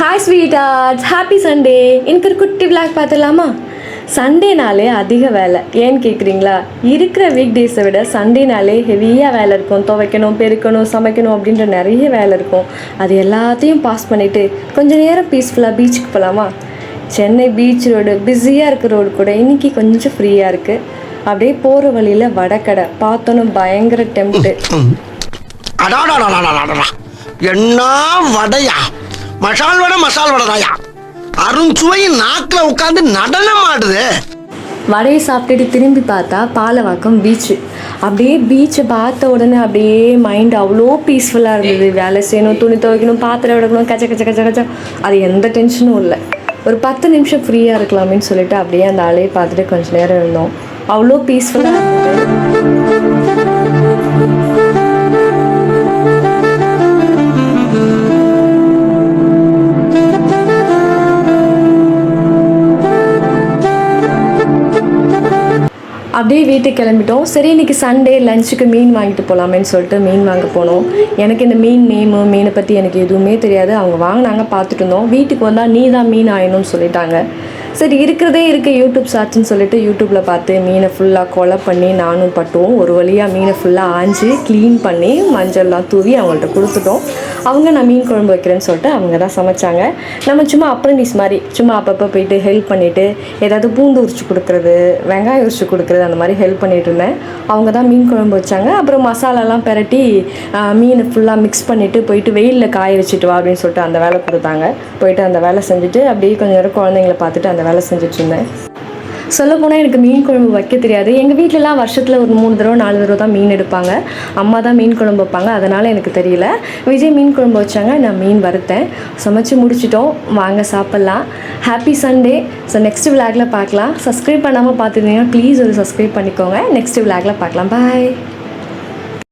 Hi sweet arts, happy Sunday. எனக்கு ஒரு குட்டி விளாக் பார்த்துடலாமா? சண்டேனாலே அதிக வேலை. ஏன்னு கேட்குறீங்களா? இருக்கிற வீக் டேஸை விட சண்டேனாலே ஹெவியாக வேலை இருக்கும். துவைக்கணும், பெருக்கணும், சமைக்கணும் அப்படின்ற நிறைய வேலை இருக்கும். அது எல்லாத்தையும் பாஸ் பண்ணிவிட்டு கொஞ்சம் நேரம் பீஸ்ஃபுல்லாக பீச்சுக்கு போகலாமா? சென்னை பீச் ரோடு பிஸியாக இருக்கிற ரோடு கூட இன்றைக்கி கொஞ்சம் ஃப்ரீயாக இருக்குது. அப்படியே போகிற வழியில் வடக்கடை பார்த்தோன்னு பயங்கர டெம்ப்ட்டு. என்ன வடையா? மசால் வடை தாயா, அருஞ்சுவையின் நாக்கில் உட்காந்து நடனம் ஆடுது. வடையை சாப்பிட்டுட்டு திரும்பி பார்த்தா பாலவாக்கம் பீச்சு. அப்படியே பீச்சை பார்த்த உடனே அப்படியே மைண்ட் அவ்வளோ பீஸ்ஃபுல்லாக இருந்தது. வேலை செய்யணும், துணி துவைக்கணும், பாத்திரம் விடக்கணும், கச்ச கச்ச கச்ச கச்சா, அது எந்த டென்ஷனும் இல்லை. ஒரு 10 நிமிஷம் ஃப்ரீயாக இருக்கலாமேன்னு சொல்லிட்டு அப்படியே அந்த ஆளையை பார்த்துட்டு கொஞ்சம் நேரம் இருந்தோம். அவ்வளோ பீஸ்ஃபுல்லாக இருந்தது. அப்படியே வீட்டுக்கு கிளம்பிட்டோம். சரி, இன்றைக்கி சண்டே லஞ்சுக்கு மீன் வாங்கிட்டு போகலாமேன்னு சொல்லிட்டு மீன் வாங்க போனோம். எனக்கு இந்த மீனை பற்றி எனக்கு எதுவுமே தெரியாது. அவங்க வாங்கினாங்க, பார்த்துட்டு இருந்தோம். வீட்டுக்கு வந்தால் நீ தான் மீன் ஆயணும்னு சொல்லிட்டாங்க. சரி, இருக்கிறதே யூடியூப் ஷார்ட்ஸ்ன்னு சொல்லிட்டு யூடியூப்பில் பார்த்து மீனை ஃபுல்லாக கொலை பண்ணி நானும் பட்டுவோம். ஒரு வழியாக மீனை ஃபுல்லாக ஆஞ்சு க்ளீன் பண்ணி மஞ்சள்லாம் தூவி அவங்கள்ட்ட கொடுத்துட்டோம். அவங்க நான் மீன் குழம்பு வைக்கிறேன்னு சொல்லிட்டு அவங்க தான் சமைச்சாங்க. நம்ம சும்மா அப்ரண்டிஸ் மாதிரி சும்மா அப்பப்போ போயிட்டு ஹெல்ப் பண்ணிவிட்டு ஏதாவது பூண்டு உரிச்சு கொடுக்குறது, வெங்காயம் உரிச்சு கொடுக்குறது, அந்த மாதிரி ஹெல்ப் பண்ணிகிட்டு இருந்தேன். அவங்க தான் மீன் குழம்பு வச்சாங்க. அப்புறம் மசாலாலாம் பெரட்டி மீனை ஃபுல்லாக மிக்ஸ் பண்ணிவிட்டு போயிட்டு வெயிலில் காய வச்சுட்டு வா அப்படின்னு சொல்லிட்டு அந்த வேலை கொடுத்தாங்க. போயிட்டு அந்த வேலை செஞ்சுட்டு அப்படியே கொஞ்சம் நேரம் குழந்தைங்கள பார்த்துட்டு அந்த வேலை செஞ்சுட்டு இருந்தேன். சொல்லப்போனால் எனக்கு மீன் குழம்பு வைக்க தெரியாது. எங்கள் வீட்டிலலாம் வருஷத்தில் ஒரு 3 தடவை 4 தடவை தான் மீன் எடுப்பாங்க. அம்மா தான் மீன் குழம்பு வைப்பாங்க, அதனால் எனக்கு தெரியல. விஜய் மீன் குழம்பு வச்சாங்க, நான் மீன் வறுத்தேன். சமைச்சு முடிச்சிட்டோம், வாங்க சாப்பிட்லாம். Happy Sunday. ஸோ நெக்ஸ்ட் விளாகில் பார்க்கலாம். சப்ஸ்கிரைப் பண்ணாமல் பார்த்துருந்தீங்கன்னா ப்ளீஸ் ஒரு சப்ஸ்கிரைப் பண்ணிக்கோங்க. நெக்ஸ்ட் விளாகில் பார்க்கலாம். பாய்.